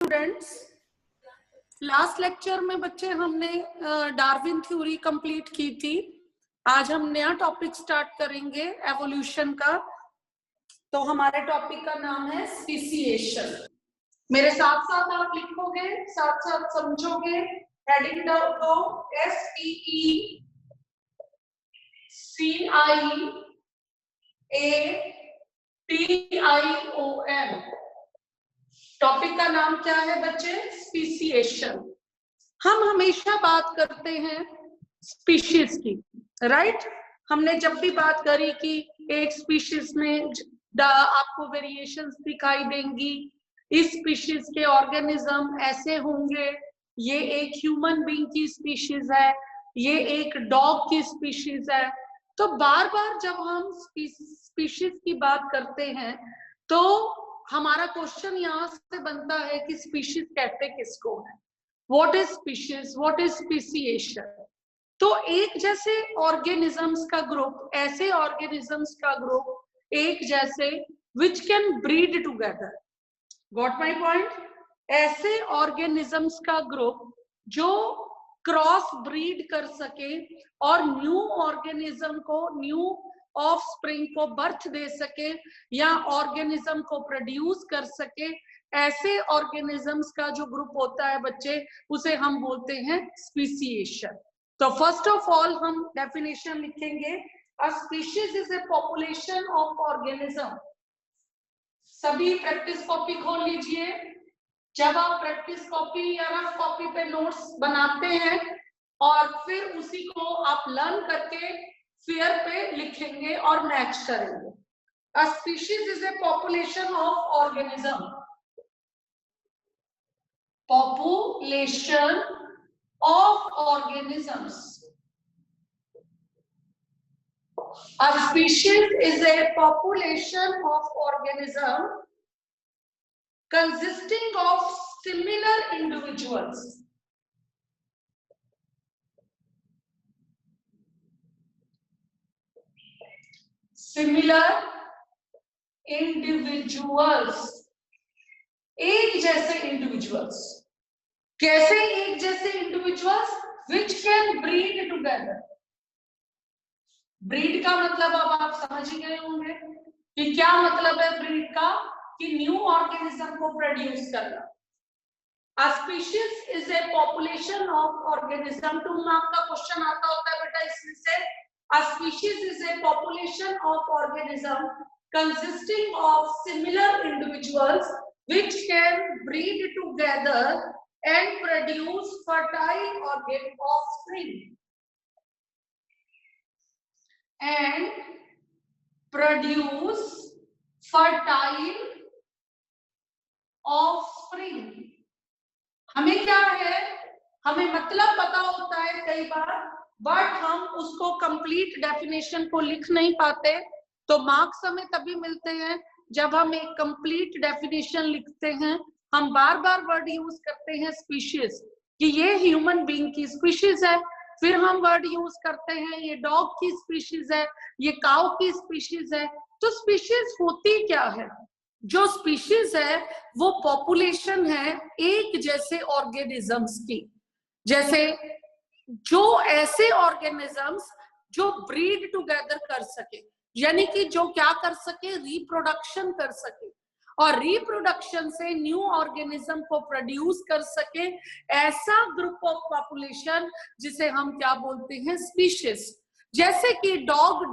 Students, last lecture में बच्चे हमने डार्विन थ्योरी कंप्लीट की थी। आज हम नया टॉपिक स्टार्ट करेंगे एवोल्यूशन का। तो हमारे टॉपिक का नाम है स्पीसीएशन। मेरे साथ साथ आप लिखोगे, साथ साथ समझोगे। हेडिंग डाउन दो, SPECIATION। टॉपिक का नाम क्या है बच्चे? स्पीसीएशन। हम हमेशा बात करते हैं स्पीशीज की, राइट? हमने जब भी बात करी कि एक स्पीशीज में आपको वेरिएशंस दिखाई देंगी, इस स्पीशीज के ऑर्गेनिज्म ऐसे होंगे, ये एक ह्यूमन बीइंग की स्पीशीज है, ये एक डॉग की स्पीशीज है। तो बार बार जब हम स्पीशीज की बात करते हैं तो हमारा क्वेश्चन यहाँ से बनता है कि स्पीशीज कहते किसको है? What is species, what is speciation? तो एक जैसे ऑर्गेनिजम्स का ग्रुप, ऐसे ऑर्गेनिजम्स का ग्रुप एक जैसे which can breed together. Got my point? ऐसे ऑर्गेनिजम्स का ग्रुप जो क्रॉस ब्रीड कर सके और न्यू ऑर्गेनिज्म को, न्यू ऑफस्प्रिंग को बर्थ दे सके या ऑर्गेनिज्म को प्रोड्यूस कर सके, ऐसे ऑर्गेनिजम्स का जो ग्रुप होता है बच्चे, उसे हम बोलते हैं स्पीसीएशन। तो फर्स्ट ऑफ ऑल हम डेफिनेशन लिखेंगे, a species is a population of organism. सभी प्रैक्टिस कॉपी खोल लीजिए। जब आप प्रैक्टिस कॉपी या रफ कॉपी पे नोट्स बनाते हैं और फिर उसी को आप लर्न करके फेयर पे लिखेंगे और मैच करेंगे। A species is a population of organism. Population of organisms. A species is a population of organism consisting of similar individuals. Similar individuals, एक जैसे इंडिविजुअल्स। कैसे एक जैसे individuals? Which can breed together. Breed का मतलब अब आप समझ ही गए होंगे कि क्या मतलब है ब्रीड का, कि न्यू ऑर्गेनिज्म को प्रोड्यूस करना। A species is a population of organism। 2 mark का क्वेश्चन आता होता है बेटा इसमें से। A species is a population of organism consisting of similar individuals which can breed together and produce fertile offspring. And produce fertile offspring। हमें क्या है, हमें मतलब पता होता है कई बार, बट हम उसको कंप्लीट डेफिनेशन को लिख नहीं पाते। तो मार्क्स हमें तभी मिलते हैं जब हम एक कंप्लीट डेफिनेशन लिखते हैं। हम बार बार वर्ड यूज करते हैं स्पीशीज, कि ये ह्यूमन बीइंग की स्पीशीज है। फिर हम वर्ड यूज करते हैं ये डॉग की स्पीशीज है, ये काऊ की स्पीशीज है। तो स्पीशीज होती क्या है? जो स्पीशीज है वो पॉपुलेशन है एक जैसे ऑर्गेनिजम्स की। जैसे जो ऐसे ऑर्गेनिजम्स जो ब्रीड टुगेदर कर सके, यानी कि जो क्या कर सके, रिप्रोडक्शन कर सके और रिप्रोडक्शन से न्यू ऑर्गेनिज्म को प्रोड्यूस कर सके, ऐसा ग्रुप ऑफ पॉपुलेशन जिसे हम क्या बोलते हैं? स्पीशीज। जैसे कि डॉग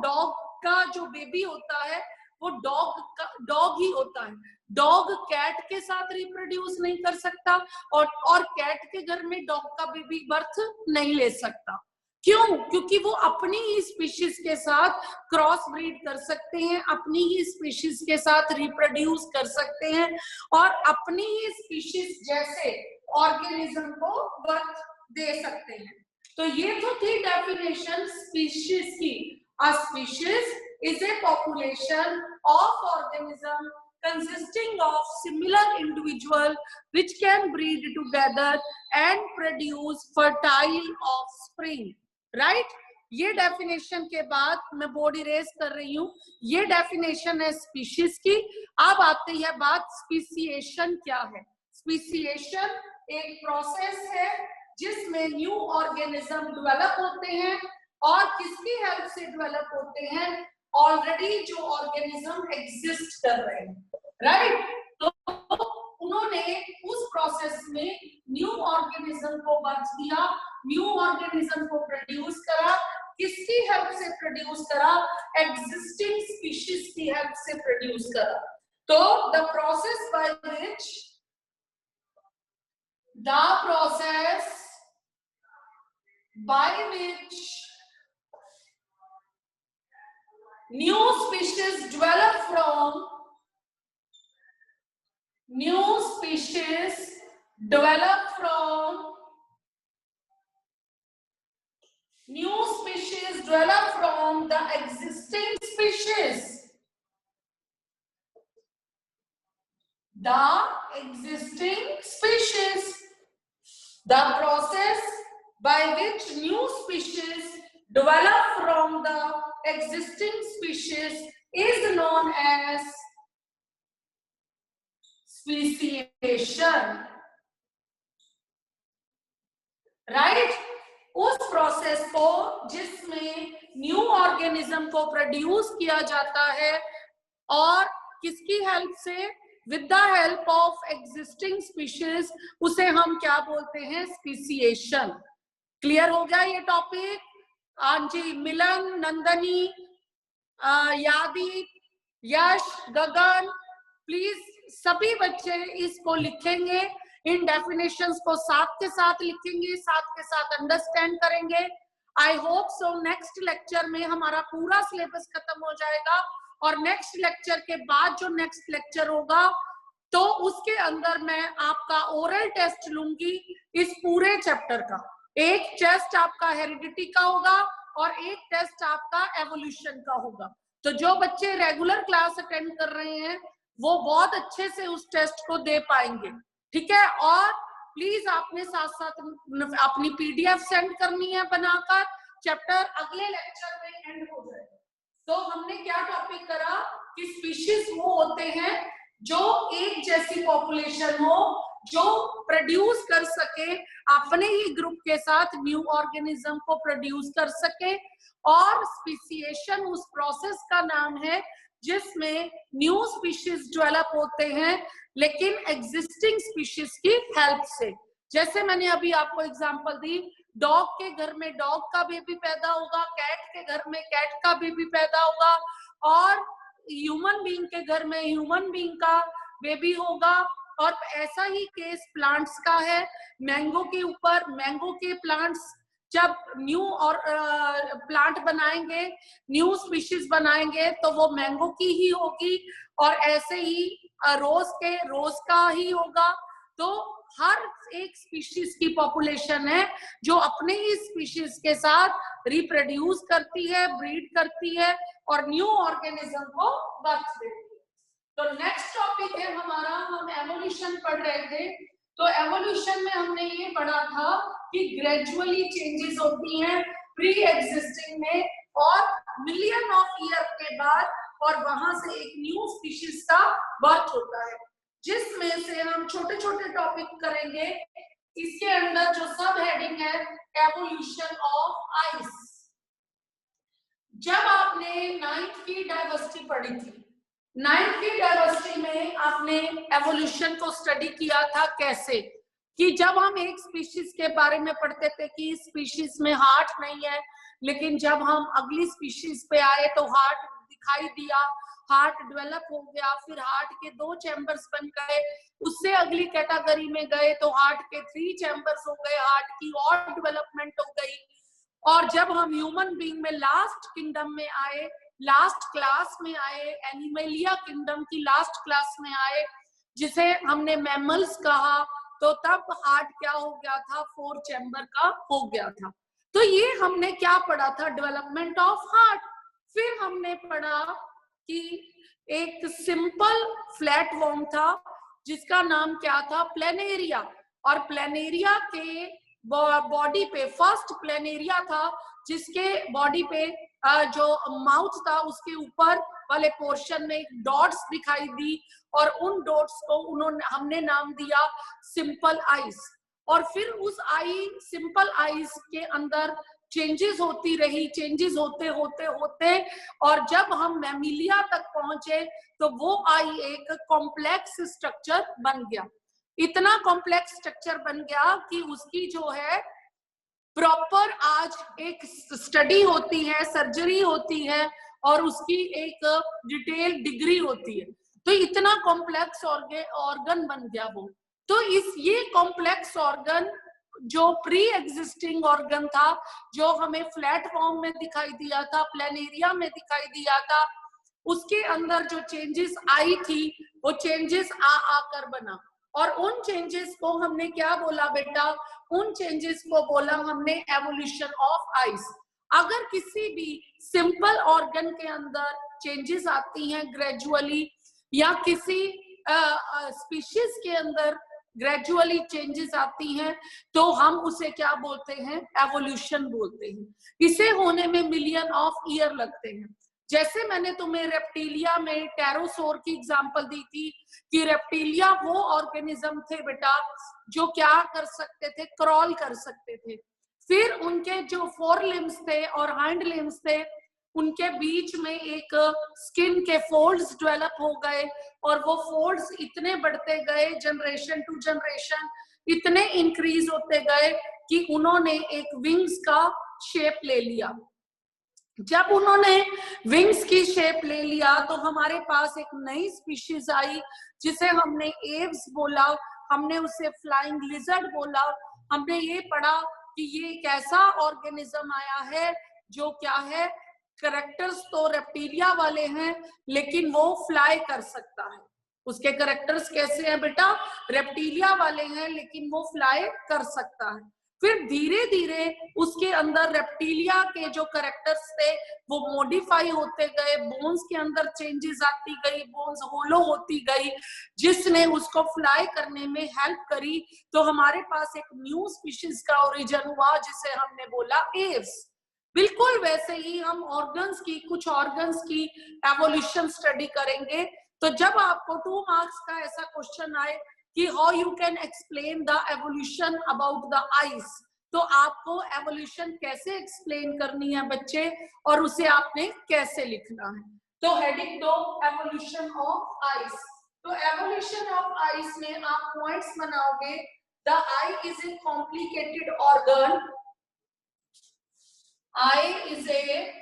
का जो बेबी होता है वो डॉग ही होता है। डॉग कैट के साथ रिप्रोड्यूस नहीं कर सकता और कैट के घर में डॉग का बेबी बर्थ नहीं ले सकता। क्यों? क्योंकि वो अपनी ही स्पीशीज के साथ क्रॉस ब्रीड कर सकते हैं, अपनी ही स्पीशीज के साथ रिप्रोड्यूस कर सकते हैं और अपनी ही स्पीशीज जैसे ऑर्गेनिज्म को बर्थ दे सकते हैं। तो ये तो थी डेफिनेशन स्पीशीज की। A species is a population of organism consisting of similar individual which can breed together and produce fertile offspring. Right? ये डेफिनेशन के बाद मैं बोर्ड इरेज कर रही हूँ। ये डेफिनेशन है स्पीशीज की। अब आती है बात स्पीसीएशन क्या है। स्पीसीएशन एक प्रोसेस है जिसमें न्यू ऑर्गेनिज्म डेवलप होते हैं, और किसकी हेल्प से डेवलप होते हैं? ऑलरेडी जो ऑर्गेनिज्म एग्जिस्ट कर रहे हैं, राइट? तो उन्होंने उस प्रोसेस में न्यू ऑर्गेनिज्म को बर्थ दिया, न्यू ऑर्गेनिज्म को प्रोड्यूस करा। किसकी हेल्प से प्रोड्यूस करा? एग्जिस्टिंग स्पीशीज की हेल्प से प्रोड्यूस करा। तो the process by which new species develop from the existing species. The process by which new species develop from the existing species is known as speciation, right? उस process को जिसमें new organism को produce किया जाता है, और किसकी help से? With the help of existing species, उसे हम क्या बोलते हैं? स्पीसीएशन। क्लियर हो गया ये टॉपिक? जी, मिलन, नंदनी, यादी, यश, गगन, प्लीज सभी बच्चे इसको लिखेंगे, इन डेफिनेशंस को साथ के साथ लिखेंगे, साथ के साथ अंडरस्टैंड करेंगे। I hope so next lecture में हमारा पूरा सिलेबस खत्म हो जाएगा, और नेक्स्ट लेक्चर के बाद जो नेक्स्ट लेक्चर होगा तो उसके अंदर मैं आपका ओरल टेस्ट लूंगी इस पूरे चैप्टर का। एक टेस्ट आपका हेरिडिटी का होगा और एक टेस्ट आपका एवोल्यूशन का होगा। तो जो बच्चे रेगुलर क्लास अटेंड कर रहे हैं वो बहुत अच्छे से उस टेस्ट को दे पाएंगे, ठीक है? और प्लीज आपने साथ साथ अपनी पीडीएफ सेंड करनी है बनाकर, चैप्टर अगले लेक्चर में एंड हो जाएगा। तो हमने क्या टॉपिक करा कि स्पीशीज वो होते हैं जो एक जैसी पॉपुलेशन हो, जो प्रोड्यूस कर सके अपने ही ग्रुप के साथ न्यू ऑर्गेनिज्म को प्रोड्यूस कर सके, और स्पीसीएशन उस प्रोसेस का नाम है जिसमें न्यू स्पीशीज डेवलप होते हैं लेकिन एग्जिस्टिंग स्पीशीज की हेल्प से। जैसे मैंने अभी आपको एग्जांपल दी, डॉग के घर में डॉग का बेबी पैदा होगा, कैट के घर में कैट का बेबी पैदा होगा, और ह्यूमन बीइंग के घर में ह्यूमन बीइंग का बेबी होगा। और ऐसा ही केस प्लांट्स का है। मैंगो के ऊपर, मैंगो के प्लांट्स जब न्यू और प्लांट बनाएंगे, न्यू स्पीशीज बनाएंगे तो वो मैंगो की ही होगी, और ऐसे ही रोज का ही होगा। तो हर एक स्पीशीज की पॉपुलेशन है जो अपने ही स्पीशीज के साथ रिप्रोड्यूस करती है, ब्रीड करती है और न्यू ऑर्गेनिज्म को बर्थ देती है। तो नेक्स्ट टॉपिक है हमारा, हम एवोल्यूशन पढ़ रहे थे। तो एवोल्यूशन में हमने ये पढ़ा था कि ग्रेजुअली चेंजेस होती हैं प्री एग्जिस्टिंग में, और मिलियन ऑफ ईयर के बाद, और वहां से एक न्यू स्पीशीज का बर्थ होता है, जिसमें से हम छोटे छोटे टॉपिक करेंगे। इसके अंदर जो सब हेडिंग है, एवोल्यूशन ऑफ आइस। जब आपने 9th की डाइवर्सिटी पढ़ी थी, 9th की डाइवर्सिटी में आपने एवोल्यूशन को स्टडी किया था कैसे, कि जब हम एक स्पीशीज के बारे में पढ़ते थे कि स्पीशीज में हार्ट नहीं है, लेकिन जब हम अगली स्पीशीज पे आए तो हार्ट दिखाई दिया, हार्ट डेवलप हो गया, फिर हार्ट के 2 चैम्बर्स बन गए, उससे अगली कैटेगरी में गए तो हार्ट के 3 चैम्बर्स हो गए, हार्ट की और डेवलपमेंट हो गई। और जब हम ह्यूमन बीइंग में लास्ट किंगडम में आए, लास्ट क्लास में आए, एनिमलिया किंगडम की लास्ट क्लास में आए, जिसे हमने मैमल्स कहा, तो तब हार्ट क्या हो गया था? 4 चैम्बर का हो गया था। तो ये हमने क्या पढ़ा था? Development of heart. फिर हमने पढ़ा कि एक सिंपल फ्लैट वर्म था जिसका नाम क्या था? प्लेनेरिया। और प्लेनेरिया के बॉडी पे, फर्स्ट प्लेनेरिया था जिसके बॉडी पे जो माउथ था उसके ऊपर वाले पोर्शन में डॉट्स दिखाई दी और उन डॉट्स को हमने नाम दिया सिंपल आईज। और फिर उस सिंपल आईज के अंदर चेंजेस होती रही, चेंजेस होते होते होते, और जब हम मैमिलिया तक पहुंचे तो वो आई एक कॉम्प्लेक्स स्ट्रक्चर बन गया। इतना कॉम्प्लेक्स स्ट्रक्चर बन गया कि उसकी जो है प्रॉपर आज एक स्टडी होती है, सर्जरी होती है और उसकी एक डिटेल डिग्री होती है। तो इतना कॉम्प्लेक्स ऑर्गन बन गया वो। तो ये कॉम्प्लेक्स ऑर्गन जो प्री एग्जिस्टिंग ऑर्गन था, जो हमें फ्लैट फॉर्म में दिखाई दिया था, प्लेनेरिया में दिखाई दिया था, उसके अंदर जो चेंजेस आई थी वो चेंजेस आकर बना। और उन चेंजेस को हमने क्या बोला बेटा? उन चेंजेस को बोला हमने एवोल्यूशन ऑफ आइज। अगर किसी भी सिंपल ऑर्गन के अंदर चेंजेस आती हैं ग्रेजुअली, या किसी स्पीशीज के अंदर ग्रेजुअली चेंजेस आती हैं, तो हम उसे क्या बोलते हैं? एवोल्यूशन बोलते हैं। इसे होने में मिलियन ऑफ ईयर लगते हैं। जैसे मैंने तुम्हें रेप्टिलिया में टेरोसोर की एग्जांपल दी थी कि रेप्टिलिया वो ऑर्गेनिज्म थे बेटा जो क्या कर सकते थे? क्रॉल कर सकते थे। फिर उनके जो फोर लिम्स थे और हाइंड लिम्स थे, उनके बीच में एक स्किन के फोल्ड्स डेवलप हो गए, और वो फोल्ड्स इतने बढ़ते गए जनरेशन टू जनरेशन, इतने इंक्रीज होते गए कि उन्होंने एक विंग्स का शेप ले लिया। जब उन्होंने विंग्स की शेप ले लिया तो हमारे पास एक नई स्पीशीज आई जिसे हमने एव्स बोला, हमने उसे फ्लाइंग लिजर्ड बोला। हमने ये पढ़ा कि ये एक ऐसा ऑर्गेनिज्म आया है जो क्या है, कैरेक्टर्स तो रेप्टिलिया वाले हैं लेकिन वो फ्लाई कर सकता है। उसके कैरेक्टर्स कैसे हैं बेटा? रेप्टिलिया वाले हैं लेकिन वो फ्लाई कर सकता है। फिर धीरे धीरे उसके अंदर रेप्टिलिया के जो कैरेक्टर्स थे वो मॉडिफाई होते गए, बोन्स के अंदर चेंजेस आती गई, बोन्स होलो होती गई, जिसने उसको फ्लाई करने में हेल्प करी। तो हमारे पास एक न्यू स्पीशीज का ओरिजिन हुआ जिसे हमने बोला एव्स। बिल्कुल वैसे ही हम ऑर्गन्स की, कुछ ऑर्गन्स की एवोल्यूशन स्टडी करेंगे। तो जब आपको 2 मार्क्स का ऐसा क्वेश्चन आए कि how you can explain the evolution about the eyes, तो आपको एवोल्यूशन कैसे एक्सप्लेन करनी है बच्चे, और उसे आपने कैसे लिखना है। तो हेडिंग दो, एवोल्यूशन ऑफ आइज। तो एवोल्यूशन ऑफ आइज में आप पॉइंट्स बनाओगे। The I is a complicated organ, I is a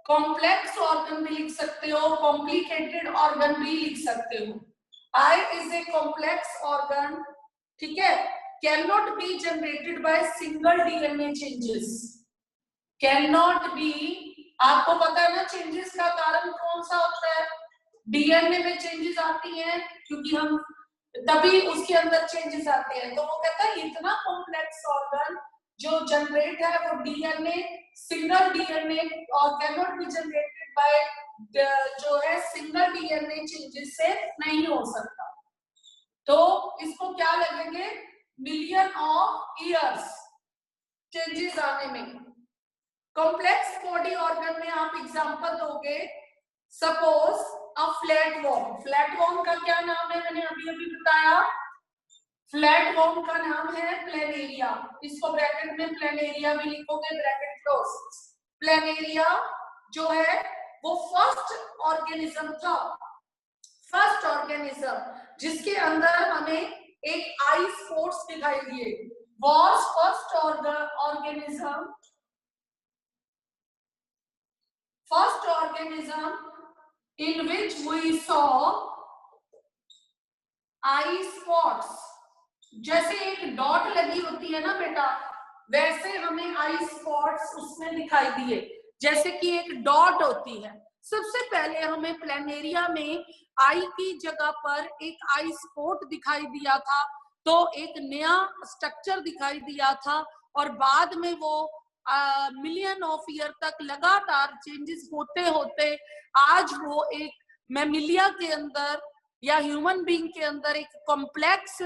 complex organ भी लिख सकते हो, कॉम्प्लिकेटेड ऑर्गन भी लिख सकते हो। I is a complex organ, ठीक है, cannot be generated by single DNA changes, cannot be। आपको पता है ना चेंजेस का कारण कौन सा होता है? डीएनए में चेंजेस आती हैं क्योंकि हम तभी उसके अंदर चेंजेस आते हैं। तो वो कहता है इतना कॉम्प्लेक्स ऑर्गन जो जनरेट है वो डीएनए, सिंगल डीएनए, और कैनॉट बी जनरेटेड बाय जो है सिंगल डीएनए चेंजेस से नहीं हो सकता। तो इसको क्या लगेंगे? मिलियन ऑफ ईयर्स चेंजेस आने में। कॉम्प्लेक्स बॉडी ऑर्गन में आप एग्जांपल दोगे, suppose a flat warm. Flat warm का क्या नाम है? मैंने अभी अभी बताया, फ्लैट वॉर्म का नाम है प्लेनेरिया। इसको ब्रैकेट में प्लेनेरिया भी लिखोगे, ब्रैकेट क्लोज। प्लेनेरिया जो है वो फर्स्ट ऑर्गेनिज्म था, फर्स्ट ऑर्गेनिज्म जिसके अंदर हमें एक आई स्पॉट्स दिखाई दिए। Was first organism, first organism in which we saw eye spots. जैसे एक डॉट लगी होती है ना बेटा, वैसे हमें आई स्पॉट्स उसमें दिखाई दिए, जैसे कि एक डॉट होती है। सबसे पहले हमें प्लेनेरिया में आई की जगह पर एक आई स्पॉट दिखाई दिया था, तो एक नया स्ट्रक्चर दिखाई दिया था, और बाद में वो मिलियन ऑफ ईयर तक लगातार चेंजेस होते होते आज वो एक मैमिलिया के अंदर या ह्यूमन बीइंग के अंदर एक कॉम्प्लेक्स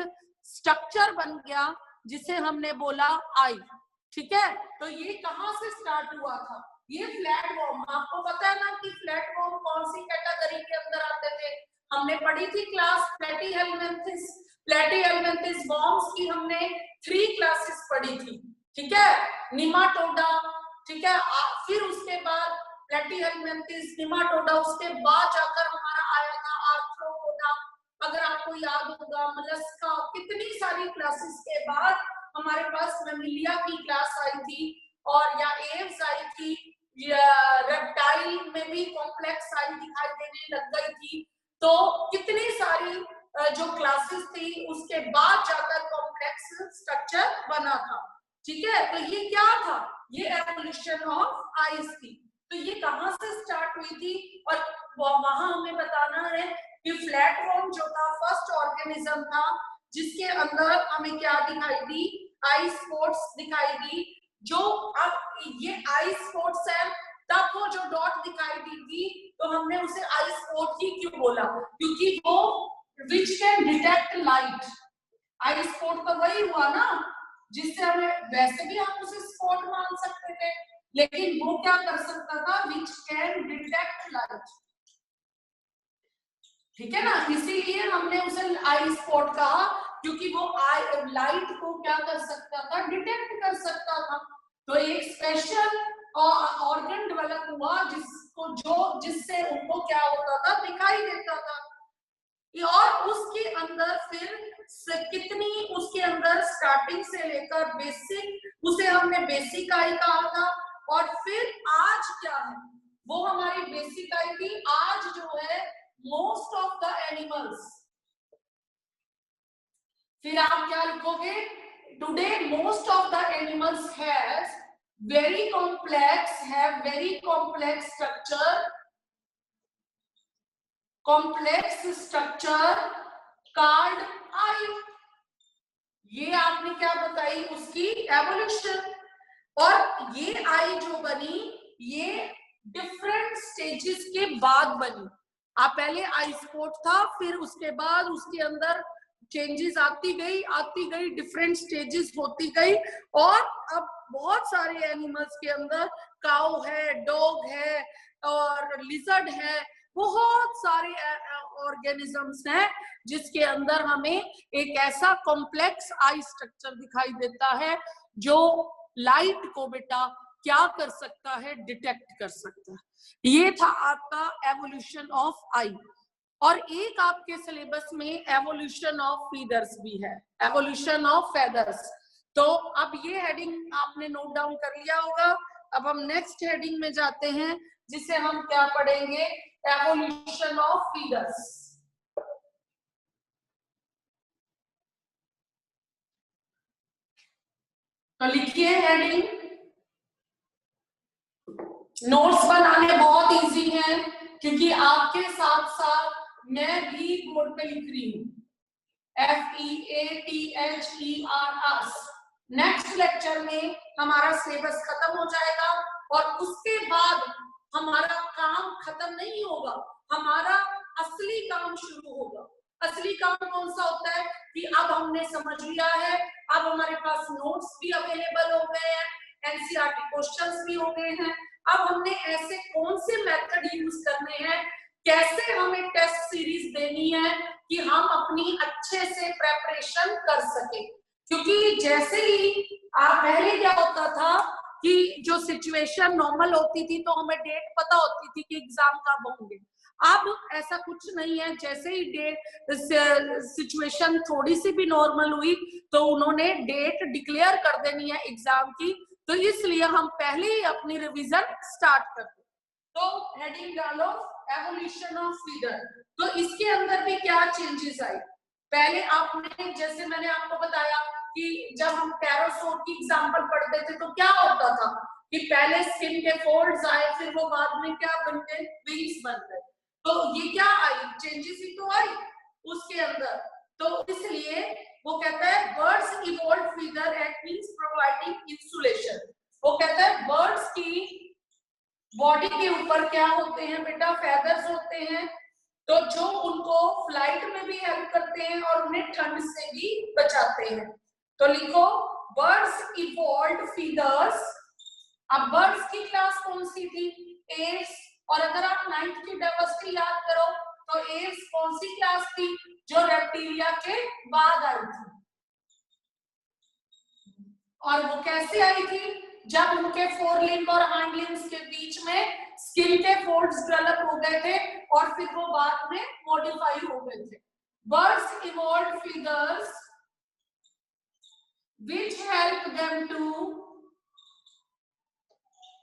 स्ट्रक्चर बन गया जिसे हमने बोला आई। ठीक है, तो ये कहां से स्टार्ट हुआ था? ये फ्लैट वॉर्म, आपको पता है ना कि फ्लैट वॉर्म कौन सी कैटेगरी के अंदर आते थे? हमने पढ़ी थी क्लास प्लेटीहेल्मिन्थिस। प्लेटीहेल्मिन्थिस वॉर्म्स की हमने 3 क्लासेस पढ़ी थी, ठीक है, निमाटोडा, ठीक है, फिर उसके बाद प्लेटीहेल्मिन्थिस, निमाटोडा, उसके बाद जाकर हमारा आया था आर्थ्रोपोडा, अगर आपको याद होगा, मोलस्का, कितनी सारी क्लासेस के बाद हमारे पास मैमिलिया की क्लास आई थी, और या एव्स आई थी, रेप्टाइल में भी कॉम्प्लेक्स साइज दिखाई देने लग गई थी। तो कितनी सारी जो क्लासेस थी उसके बाद जाकर कॉम्प्लेक्स स्ट्रक्चर बना था, ठीक है। तो ये क्या था? ये एवोल्यूशन ऑफ आइस थी। तो ये कहां से स्टार्ट हुई थी? और वहां हमें बताना है कि फ्लैट वॉर्म जो था फर्स्ट ऑर्गेनिज्म था जिसके अंदर हमें क्या दिखाई दी? आइस स्पॉट्स दिखाई दी। जो अब ये आइस स्पॉट्स है, तब वो जो डॉट दिखाई दी थी तो हमने उसे आइस स्पॉट ही क्यों बोला? क्योंकि वो which can detect light. Ice spot तो वही हुआ ना जिससे हमें, वैसे भी हम उसे स्पॉट मान सकते थे, लेकिन वो क्या कर सकता था? विच कैन डिटेक्ट लाइट, ठीक है ना, इसीलिए हमने उसे आई स्पॉट कहा, क्योंकि वो लाइट को क्या कर सकता था? डिटेक्ट कर सकता था। तो एक स्पेशल ऑर्गन डेवलप हुआ जिससे उनको क्या होता था? दिखाई देता था। और उसके अंदर फिर कितनी, उसके अंदर स्टार्टिंग से लेकर बेसिक, उसे हमने बेसिक आई कहा था। और फिर आज क्या है? वो हमारी बेसिक आई थी। आज जो है most of the animals, फिर आप क्या लिखोगे? Today most of the animals have very complex structure called eye। ये आपने क्या बताई? उसकी एवोल्यूशन। और ये आई जो बनी, ये डिफरेंट स्टेजेस के बाद बनी। आप पहले आई स्पॉट था, फिर उसके बाद उसके अंदर चेंजेस आती गई, डिफरेंट स्टेजेस होती गई, और अब बहुत सारे एनिमल्स के अंदर काऊ है, डॉग है और लिजर्ड है, बहुत सारे ऑर्गेनिजम्स हैं जिसके अंदर हमें एक ऐसा कॉम्प्लेक्स आई स्ट्रक्चर दिखाई देता है जो लाइट को बेटा क्या कर सकता है? डिटेक्ट कर सकता है। ये था आपका एवोल्यूशन ऑफ आई। और एक आपके सिलेबस में एवोल्यूशन ऑफ फीदर्स भी है, एवोल्यूशन ऑफ फेदर्स। तो अब ये हेडिंग आपने नोट डाउन कर लिया होगा। अब हम नेक्स्ट हेडिंग में जाते हैं जिसे हम क्या पढ़ेंगे? Evolution of feathers. तो लिखिए हेडिंग। नोट्स बनाने बहुत इजी है क्योंकि आपके साथ साथ मैं भी बोर्ड पे लिख रही हूँ। FEATHERS। नेक्स्ट लेक्चर में हमारा सिलेबस खत्म हो जाएगा और उसके बाद हमारा काम खत्म नहीं होगा, हमारा असली काम शुरू होगा। असली काम कौन सा होता है कि अब हमने समझ लिया है, अब हमारे पास नोट्स भी अवेलेबल हो गए हैं, एनसीईआरटी क्वेश्चंस भी हो गए हैं। अब हमने ऐसे कौन से मेथड यूज करने हैं, कैसे हमें टेस्ट सीरीज देनी है कि हम अपनी अच्छे से प्रेपरेशन कर सके। क्योंकि जैसे ही पहले क्या होता था कि जो सिचुएशन नॉर्मल होती थी तो हमें डेट पता होती थी कि एग्जाम कब होंगे। अब ऐसा कुछ नहीं है, जैसे ही डेट सिचुएशन थोड़ी सी भी नॉर्मल हुई तो उन्होंने डेट डिक्लेयर कर देनी है एग्जाम की, तो इसलिए हम पहले ही अपनी रिवीजन स्टार्ट करते। तो हेडिंग डालो एवोल्यूशन ऑफ फीडर। तो इसके अंदर भी क्या चेंजेस आई? पहले आपने, जैसे मैंने आपको बताया कि जब हम पैरासोट की एग्जांपल पढ़ते थे तो क्या होता था कि पहले स्किन के फोल्ड्स आए, फिर वो बाद में क्या बन गए? विंग्स बन गए। तो ये क्या आई? चेंजेस ही तो आई उसके अंदर। तो इसलिए वो कहता है birds evolve feather at means providing insulation. वो कहता है बर्ड्स की बॉडी के ऊपर क्या होते हैं बेटा? फेदर्स होते हैं, तो जो उनको फ्लाइट में भी हेल्प करते हैं और उन्हें ठंड से भी बचाते हैं। तो लिखो बर्ड्स इवॉल्व्ड फीदर्स अब बर्ड्स की क्लास कौन सी थी? एव्स। और अगर आप 9th की डाइवर्सिटी याद करो तो एव्स कौन सी क्लास थी? जो रेप्टिलिया के बाद आई थी। और वो कैसे आई थी? जब उनके फोर लिम्ब और हाइंड लिम्ब्स के बीच में स्किन के फोल्ड्स डेवलप हो गए थे और फिर वो बाद में मॉडिफाई हो गए थे। Birds evolved feathers which help them to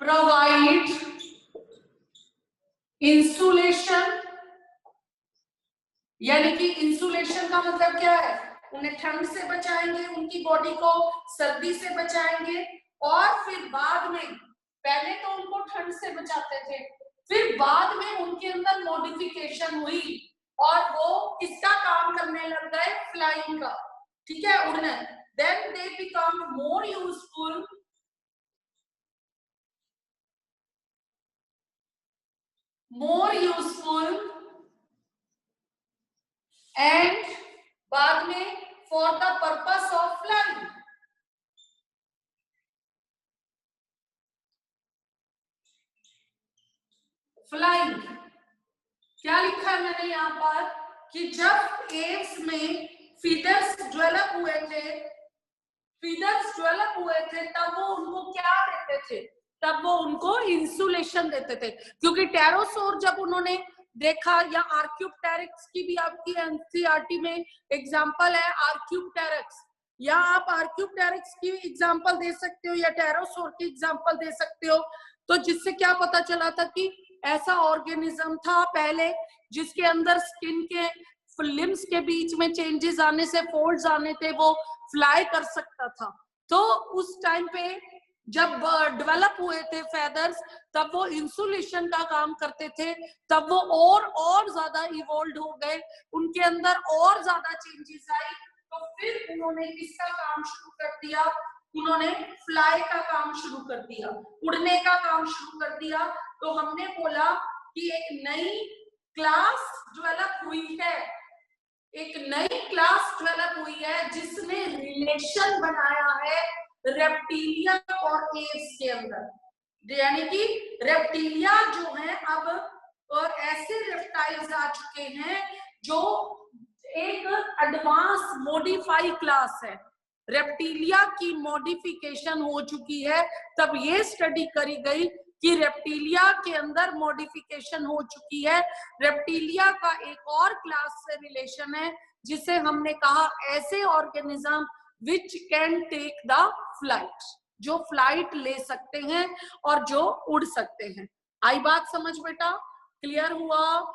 provide insulation, यानी कि इंसुलेशन का मतलब क्या है? उन्हें ठंड से बचाएंगे, उनकी बॉडी को सर्दी से बचाएंगे और फिर बाद में, पहले तो उनको ठंड से बचाते थे, फिर बाद में उनके अंदर मॉडिफिकेशन हुई और वो किसका काम करने लग गए? फ्लाइंग का, ठीक है, उड़ने। Then they become more useful and बाद में for the purpose of flying. Flying क्या लिखा है मैंने यहाँ पर कि जब एव्स में फीदर्स डेवलप हुए थे तब वो उनको क्या देते थे? तब वो उनको इंसुलेशन देते थे, क्योंकि टेरोसोर जब उन्होंने देखा, या आर्क्यूप्टेरिक्स की भी आपकी एनसीईआरटी में एग्जांपल है आर्क्यूप्टेरिक्स, या आप आर्क्यूप्टेरिक्स की एग्जांपल दे सकते हो या टेरोसोर की एग्जांपल दे सकते हो। तो जिससे क्या पता चला था कि ऐसा ऑर्गेनिज्म था पहले जिसके अंदर स्किन के लिम्स के बीच में चेंजेस आने से, फोल्ड्स आने थे, वो फ्लाई कर सकता था। तो उस टाइम पे जब डेवलप हुए थे फेदर्स, तब वो इंसुलेशन का काम करते थे, तब वो और ज्यादा इवॉल्व हो गए, उनके अंदर और ज्यादा चेंजेस आई। तो फिर उन्होंने किसका काम शुरू कर दिया? उन्होंने फ्लाई का काम शुरू कर दिया, उड़ने का काम शुरू कर दिया। तो हमने बोला कि एक नई क्लास डेवलप हुई है, एक नई क्लास डेवलप हुई है जिसने रिलेशन बनाया है रेप्टिलिया और एव्स के अंदर, यानी कि रेप्टिलिया जो है अब और ऐसे रेप्टाइल्स आ चुके हैं जो एक एडवांस मॉडिफाई क्लास है। रेप्टिलिया की मॉडिफिकेशन हो चुकी है, तब ये स्टडी करी गई कि रेप्टिलिया के अंदर मॉडिफिकेशन हो चुकी है। रेप्टिलिया का एक और क्लास से रिलेशन है जिसे हमने कहा ऐसे organism which can take the flight, जो फ्लाइट ले सकते हैं और जो उड़ सकते हैं। आई बात समझ बेटा? क्लियर हुआ?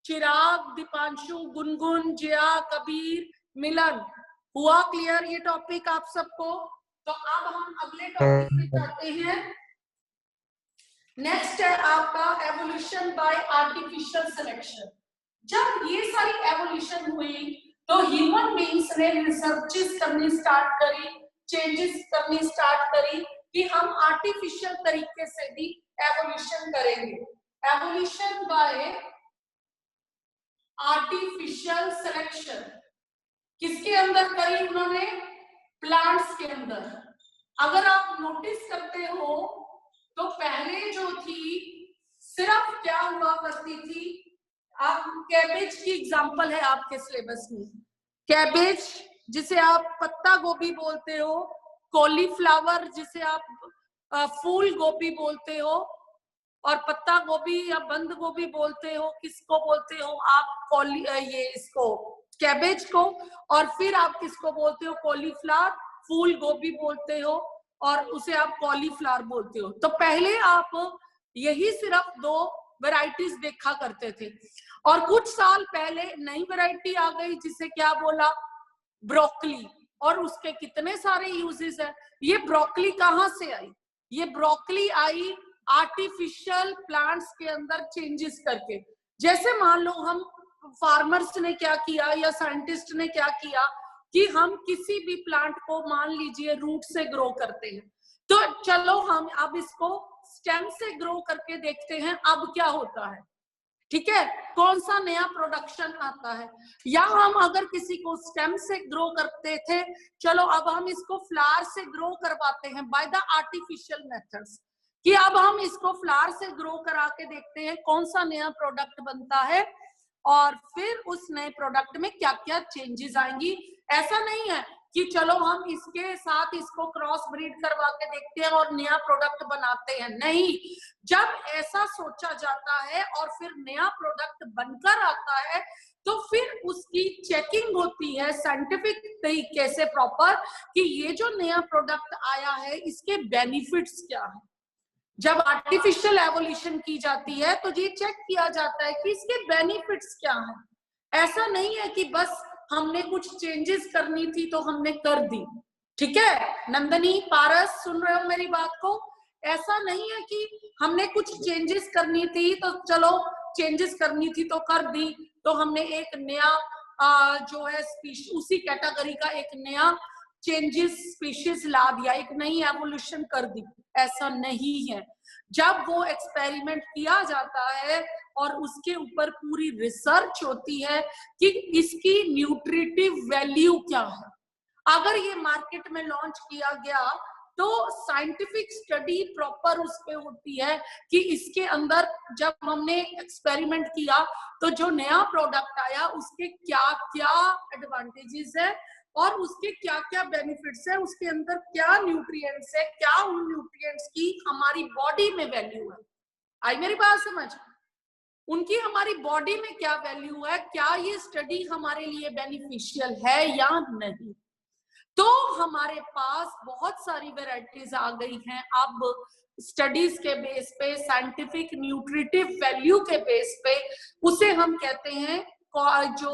चिराग, दीपांशु, गुनगुन, जिया, कबीर, मिलन, हुआ क्लियर ये टॉपिक आप सबको? तो अब हम अगले टॉपिक पे जाते हैं। नेक्स्ट है आपका एवोल्यूशन बाय आर्टिफिशियल सिलेक्शन। जब ये सारी एवोल्यूशन हुई तो ह्यूमन बीइंग्स ने रिसर्चेस करनी स्टार्ट करी, चेंजेस करनी स्टार्ट करी कि हम आर्टिफिशियल तरीके से भी एवोल्यूशन करेंगे। एवोल्यूशन बाय आर्टिफिशियल सिलेक्शन किसके अंदर करी उन्होंने? प्लांट्स के अंदर। अगर आप नोटिस करते हो तो पहले जो थी सिर्फ क्या हुआ करती थी, आप कैबेज की एग्जांपल है आपके सिलेबस में, कैबेज जिसे आप पत्ता गोभी बोलते हो, कॉलीफ्लावर जिसे आप फूल गोभी बोलते हो, और पत्ता गोभी या बंद गोभी बोलते हो, किसको बोलते हो आप? ये इसको कैबेज को। और फिर आप किसको बोलते हो? कॉलीफ्लावर, फूल गोभी बोलते हो और उसे आप कॉलीफ्लावर बोलते हो। तो पहले आप यही सिर्फ दो वैरायटीज देखा करते थे, और कुछ साल पहले नई वैरायटी आ गई जिसे क्या बोला? ब्रोकली। और उसके कितने सारे यूजेस है। ये ब्रोकली कहाँ से आई? ये ब्रोकली आई आर्टिफिशियल प्लांट्स के अंदर चेंजेस करके। जैसे मान लो हम फार्मर्स ने क्या किया या साइंटिस्ट ने क्या किया कि हम किसी भी प्लांट को मान लीजिए रूट से ग्रो करते हैं, तो चलो हम अब इसको स्टेम से ग्रो करके देखते हैं अब क्या होता है, ठीक है, कौन सा नया प्रोडक्शन आता है। या हम अगर किसी को स्टेम से ग्रो करते थे, चलो अब हम इसको फ्लावर से ग्रो करवाते हैं बाय द आर्टिफिशियल मेथड्स। कि अब हम इसको फ्लावर से ग्रो करा के देखते हैं कौन सा नया प्रोडक्ट बनता है और फिर उस नए प्रोडक्ट में क्या क्या चेंजेस आएंगी। ऐसा नहीं है कि चलो हम इसके साथ इसको क्रॉस ब्रीड करवा के देखते हैं और नया प्रोडक्ट बनाते हैं, नहीं। जब ऐसा सोचा जाता है और फिर नया प्रोडक्ट बनकर आता है तो फिर उसकी चेकिंग होती है साइंटिफिक तरीके से प्रॉपर कि ये जो नया प्रोडक्ट आया है इसके बेनिफिट्स क्या है। जब आर्टिफिशियल एवोल्यूशन की जाती है तो ये चेक किया जाता है कि इसके बेनिफिट्स क्या हैं। ऐसा नहीं है कि बस हमने कुछ चेंजेस करनी थी तो हमने कर दी। ठीक है नंदनी, पारस, सुन रहे हो मेरी बात को? ऐसा नहीं है कि हमने कुछ चेंजेस करनी थी तो चलो चेंजेस करनी थी तो कर दी, तो हमने एक नया जो है उसी कैटेगरी का एक नया चेंजेस स्पीशीज ला दिया, एक नई एवोल्यूशन कर दी। ऐसा नहीं है। जब वो एक्सपेरिमेंट किया जाता है और उसके ऊपर पूरी रिसर्च होती है कि इसकी न्यूट्रिटिव वैल्यू क्या है, अगर ये मार्केट में लॉन्च किया गया तो साइंटिफिक स्टडी प्रॉपर उस पे होती है कि इसके अंदर जब हमने एक्सपेरिमेंट किया तो जो नया प्रोडक्ट आया उसके क्या क्या एडवांटेजेस है और उसके क्या क्या बेनिफिट्स है, उसके अंदर क्या न्यूट्रिएंट्स है, क्या उन न्यूट्रिएंट्स की हमारी बॉडी में वैल्यू है। आई मेरी बात समझ? उनकी हमारी बॉडी में क्या वैल्यू है, क्या ये स्टडी हमारे लिए बेनिफिशियल है या नहीं। तो हमारे पास बहुत सारी वेराइटीज आ गई हैं अब स्टडीज के बेस पे, साइंटिफिक न्यूट्रिटिव वैल्यू के बेस पे। उसे हम कहते हैं जो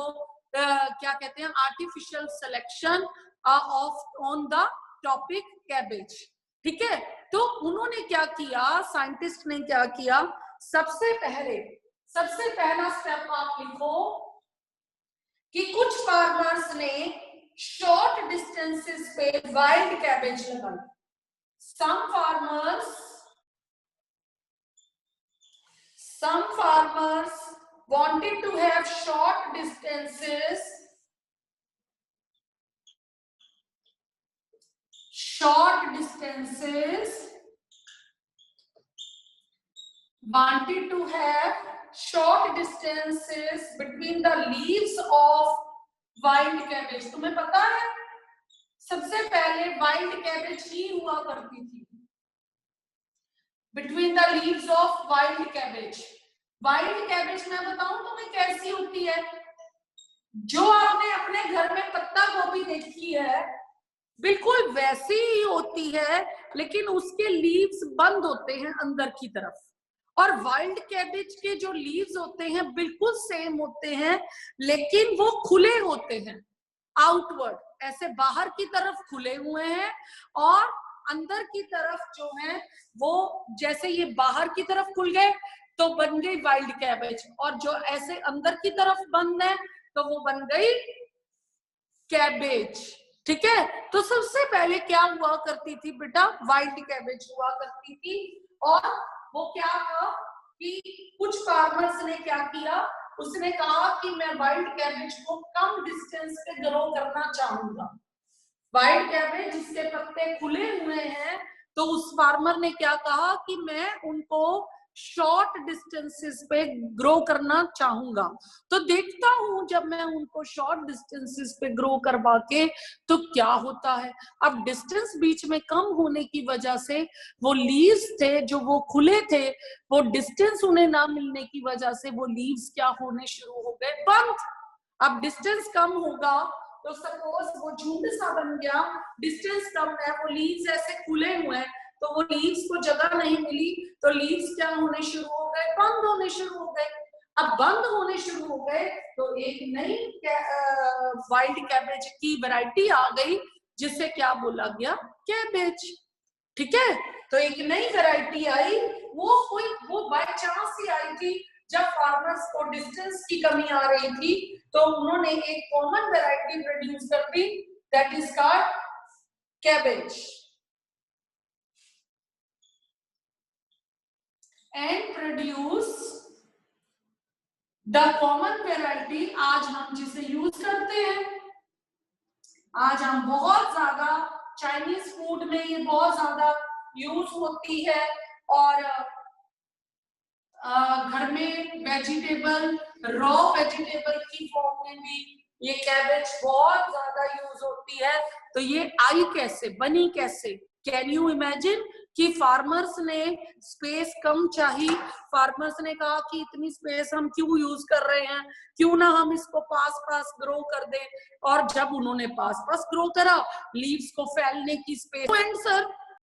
क्या कहते हैं, artificial selection of on the topic cabbage. ठीक है, तो उन्होंने क्या किया, साइंटिस्ट ने क्या किया, सबसे पहला स्टेप आप लिखो कि कुछ फार्मर्स ने शॉर्ट डिस्टेंसेस पे वाइल्ड कैबेज लगाई। some farmers wanted to have short distances between the leaves of wild cabbage। तुम्हें पता है सबसे पहले वाइल्ड कैबेज ही हुआ करती थी between the leaves of wild cabbage. Wild cabbage मैं बताऊं तुम्हें कैसी होती है, जो आपने अपने घर में पत्ता गोभी देखी है बिल्कुल वैसी ही होती है, लेकिन उसके लीव्स बंद होते हैं अंदर की तरफ, और वाइल्ड कैबेज के जो लीव्स होते हैं बिल्कुल सेम होते हैं, लेकिन वो खुले होते हैं आउटवर्ड, ऐसे बाहर की तरफ खुले हुए हैं, और अंदर की तरफ जो है वो जैसे ये बाहर की तरफ खुल गए तो बन गई वाइल्ड कैबेज, और जो ऐसे अंदर की तरफ बंद है तो वो बन गई कैबेज। ठीक है, तो सबसे पहले क्या हुआ करती थी बेटा, वाइल्ड कैबेज हुआ करती थी। और वो क्या था कि कुछ फार्मर्स ने क्या किया, उसने कहा कि मैं वाइल्ड कैबेज को कम डिस्टेंस पे ग्रो करना चाहूंगा। वाइल्ड कैबेज जिसके पत्ते खुले हुए हैं, तो उस फार्मर ने क्या कहा कि मैं उनको शॉर्ट डिस्टेंसेस पे ग्रो करना चाहूंगा। तो देखता हूं जब मैं उनको शॉर्ट डिस्टेंसेस पे ग्रो करवा के तो क्या होता है। अब डिस्टेंस बीच में कम होने की वजह से वो लीव्स थे जो वो खुले थे, वो डिस्टेंस उन्हें ना मिलने की वजह से वो लीव्स क्या होने शुरू हो गए, बंद। अब डिस्टेंस कम होगा तो सपोज वो झुंड सा बन गया, डिस्टेंस कम है, वो लीव्स ऐसे खुले हुए हैं, तो वो लीव्स को जगह नहीं मिली, तो लीव्स क्या होने शुरू हो गए, बंद होने शुरू हो गए। अब बंद होने शुरू हो गए तो एक नई वाइल्ड कैबेज की वैरायटी आ गई जिसे क्या बोला गया, कैबेज। ठीक है, तो एक नई वैरायटी आई, वो बाय चांस ही आई थी। जब फार्मर्स को डिस्टेंस की कमी आ रही थी तो उन्होंने एक कॉमन वैरायटी प्रोड्यूस कर दी, that is called cabbage. And produce the common variety, आज हम जिसे यूज करते हैं, आज हम बहुत ज्यादा चाइनीज फूड में ये बहुत ज्यादा यूज होती है, और घर में वेजिटेबल, रॉ वेजिटेबल की फॉर्म में भी ये कैबेज बहुत ज्यादा यूज होती है। तो ये आई कैसे बनी, कैसे? कैन यू इमेजिन कि फार्मर्स ने स्पेस कम चाहिए, फार्मर्स ने कहा कि इतनी स्पेस हम क्यों यूज कर रहे हैं, क्यों ना हम इसको पास पास ग्रो कर दें। और जब उन्होंने पास पास ग्रो करा, लीव्स को फैलने की स्पेस, एंड सर